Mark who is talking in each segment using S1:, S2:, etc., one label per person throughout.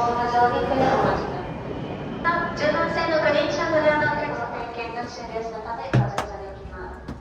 S1: 号の上下くらいお待ちください。10番線のグリーン車ご利用のお客様、点検が終了したためご乗車できます。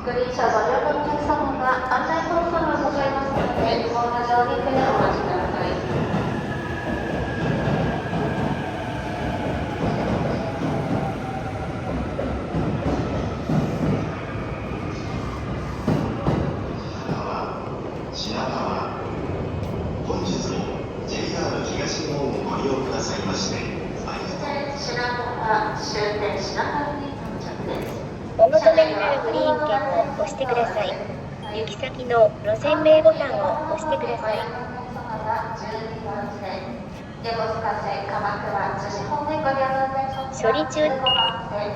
S1: グリーン車ご利用のお客様が案内操作がございますので、ご搭乗にくらいお待ちください。
S2: 品川、本日も JR 東日本をご利用くださいましてありがとうございます。
S1: 品川終点品川に到着です。
S3: お求めになるグリーン券を押してください。行き先の路線名ボタンを押してください。処理中。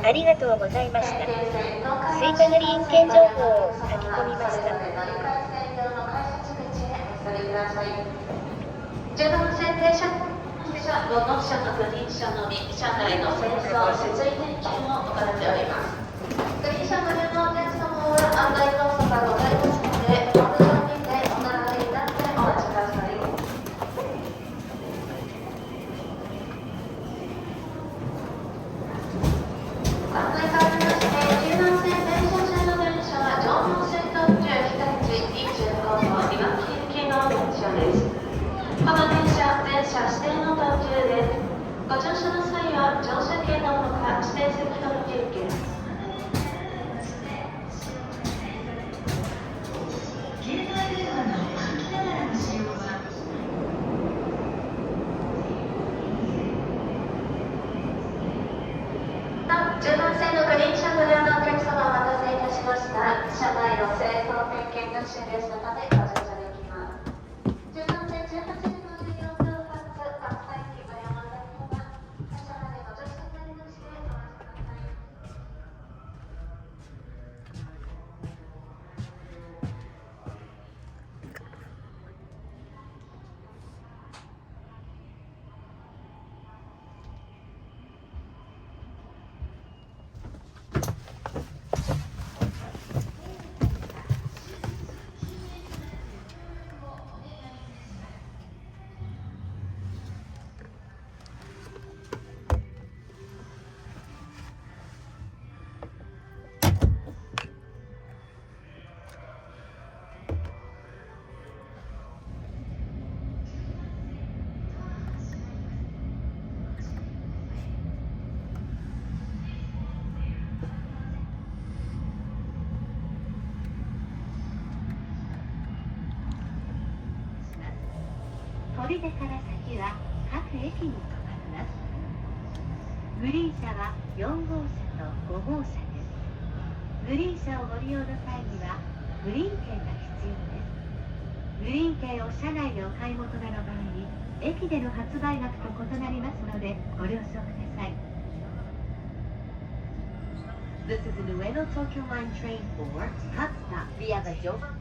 S3: ありがとうございました。追加グリーン券情報を書き込みました。
S1: ください。10番線停車後の車のグリーン車のみ車内の清掃設備点検も行っております。グリーン車ご利用のお客様は案内動作がございますので、お車にてお並びになってお待ちください。案内変わりまして、10番線電車中の電車は上毛線特急日立25号いわき行きの電車です。この電車指定の特急です。ご乗車の際は乗車券のほか指定席の受付。携帯電話の歩きながらの使用は10番線のグリーン車ご利用のお客様お待たせいたしました。車内の清掃点検が終了したためご乗車できます。10番線18時の利用分発各際にご利用のお客様、車内でご乗車になりましてお待ちください。
S3: 砦から先は各駅に停まります。グリーン車は4号車と5号車です。グリーン車をご利用の際にはグリーン券が必要です。グリーン券を車内でお買い求めの場合に駅での発売額と異なりますのでご了承ください。This is the Ueno Tokyo Line train for Hatsuta via the Joban.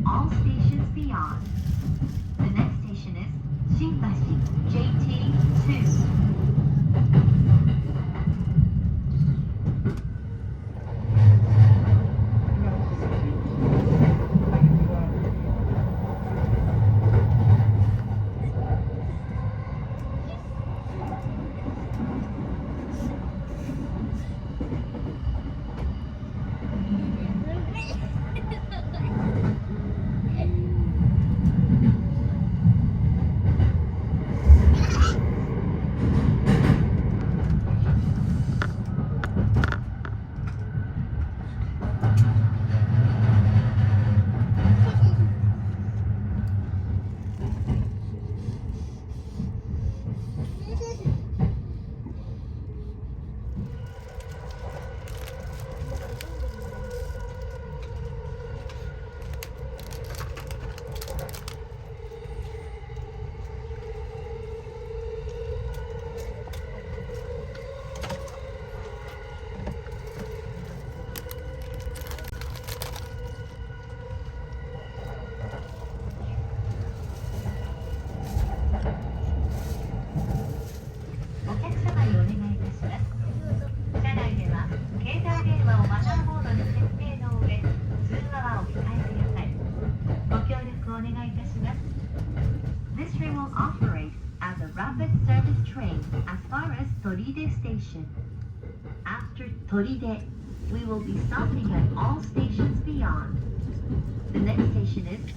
S3: All stations beyond. The next station is Shinbashi JT2.
S1: 10
S3: いたします。This train will operate as a rapid service train as far as Toride Station. After Toride, we will be stopping at all stations beyond. The next station is